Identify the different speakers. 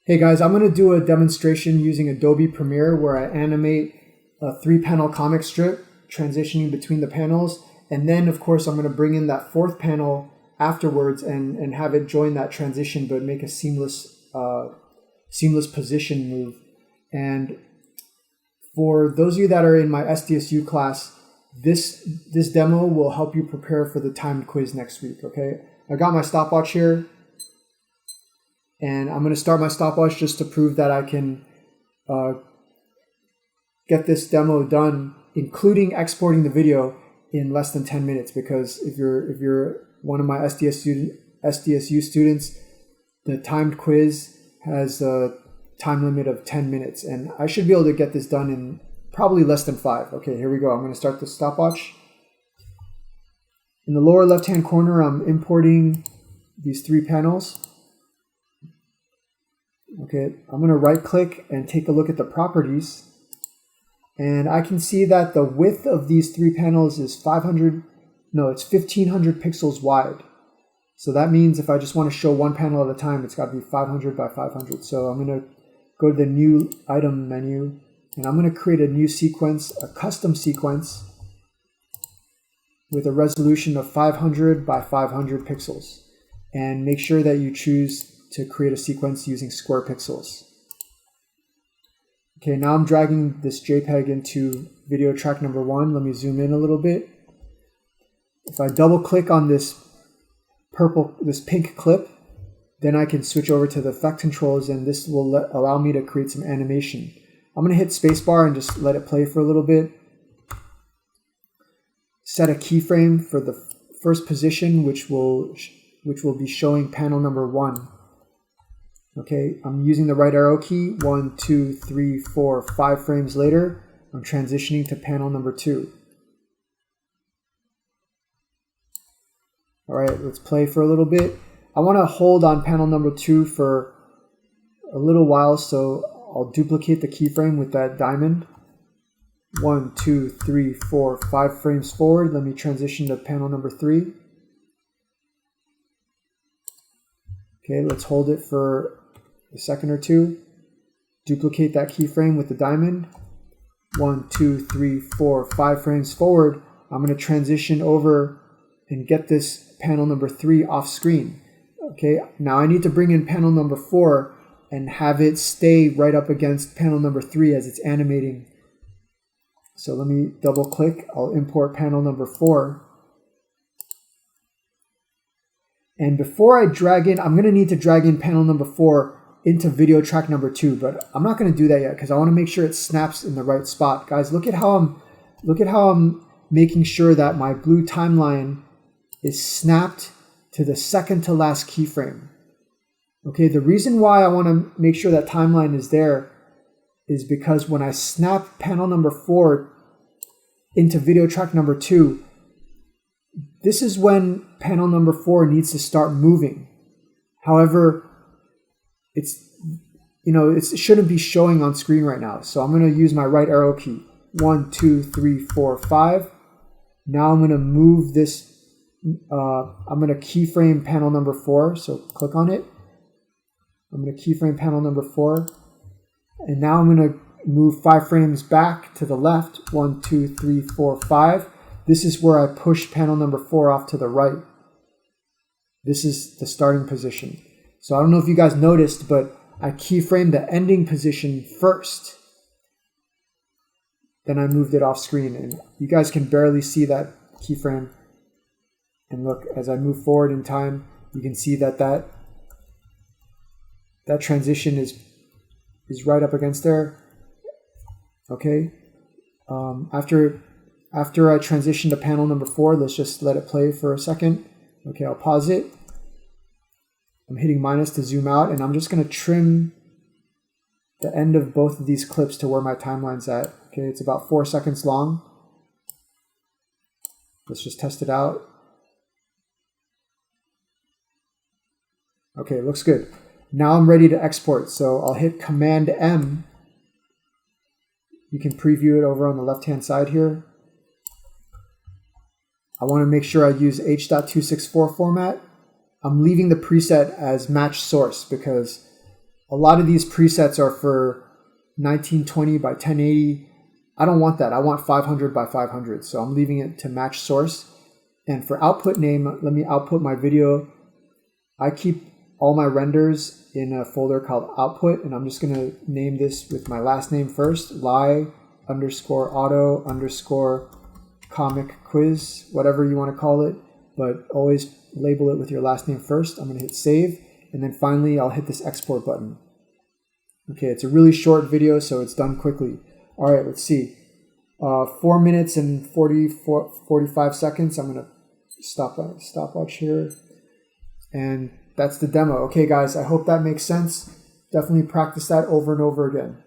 Speaker 1: Hey guys, I'm going to do a demonstration using Adobe Premiere where I animate a 3-panel comic strip transitioning between the panels, and then of course I'm going to bring in that 4th panel afterwards and have it join that transition but make a seamless position move. And for those of you that are in my SDSU class, this demo will help you prepare for the timed quiz next week. Okay, I got my stopwatch here. And I'm going to start my stopwatch just to prove that I can get this demo done, including exporting the video in less than 10 minutes. Because if you're one of my SDSU students, the timed quiz has a time limit of 10 minutes, and I should be able to get this done in probably less than 5. Okay, here we go. I'm going to start the stopwatch. In the lower left-hand corner, I'm importing these 3 panels. Okay, I'm going to right click and take a look at the properties, and I can see that the width of these 3 panels is 1500 pixels wide. So that means if I just want to show one panel at a time, it's got to be 500 by 500. So I'm going to go to the new item menu, and I'm going to create a new sequence, a custom sequence with a resolution of 500 by 500 pixels, and make sure that you choose to create a sequence using square pixels. Okay, now I'm dragging this JPEG into video track number 1. Let me zoom in a little bit. If I double click on this pink clip, then I can switch over to the effect controls, and this will allow me to create some animation. I'm going to hit spacebar and just let it play for a little bit. Set a keyframe for the first position, which will be showing panel number 1. Okay, I'm using the right arrow key. 1, 2, 3, 4, 5 frames later, I'm transitioning to panel number 2. All right, let's play for a little bit. I want to hold on panel number 2 for a little while, so I'll duplicate the keyframe with that diamond. 1, 2, 3, 4, 5 frames forward. Let me transition to panel number 3. Okay, let's hold it for a second or two. Duplicate that keyframe with the diamond. 1, 2, 3, 4, 5 frames forward. I'm going to transition over and get this panel number 3 off screen. Okay, now I need to bring in panel number 4 and have it stay right up against panel number 3 as it's animating. So let me double click. I'll import panel number 4. And before I drag in, I'm going to need to drag in panel number 4 into video track number 2, but I'm not going to do that yet because I want to make sure it snaps in the right spot. Guys, look at how I'm making sure that my blue timeline is snapped to the second to last keyframe. Okay, the reason why I want to make sure that timeline is there is because when I snap panel number 4 into video track number 2, this is when panel number 4 needs to start moving. However, it shouldn't be showing on screen right now. So I'm going to use my right arrow key. 1, 2, 3, 4, 5. Now I'm going to move this. I'm going to keyframe panel number 4. So click on it. I'm going to keyframe panel number 4. And now I'm going to move 5 frames back to the left. 1, 2, 3, 4, 5. This is where I push panel number 4 off to the right. This is the starting position. So I don't know if you guys noticed, but I keyframed the ending position first. Then I moved it off screen, and you guys can barely see that keyframe. And look, as I move forward in time, you can see that transition is right up against there. Okay. After I transition to panel number 4, let's just let it play for a second. Okay, I'll pause it. I'm hitting minus to zoom out, and I'm just going to trim the end of both of these clips to where my timeline's at. Okay, it's about 4 seconds long. Let's just test it out. Okay, it looks good. Now I'm ready to export, so I'll hit Command M. You can preview it over on the left-hand side here. I want to make sure I use H.264 format. I'm leaving the preset as match source because a lot of these presets are for 1920 by 1080. I don't want that. I want 500 by 500. So I'm leaving it to match source. And for output name, let me output my video. I keep all my renders in a folder called output, and I'm just going to name this with my last name first, lie_auto_comic quiz, whatever you want to call it, but always label it with your last name first. I'm going to hit save, and then finally I'll hit this export button. Okay, it's a really short video, so it's done quickly. All right, let's see. 4 minutes and 45 seconds. I'm going to stopwatch here. And that's the demo. Okay, guys, I hope that makes sense. Definitely practice that over and over again.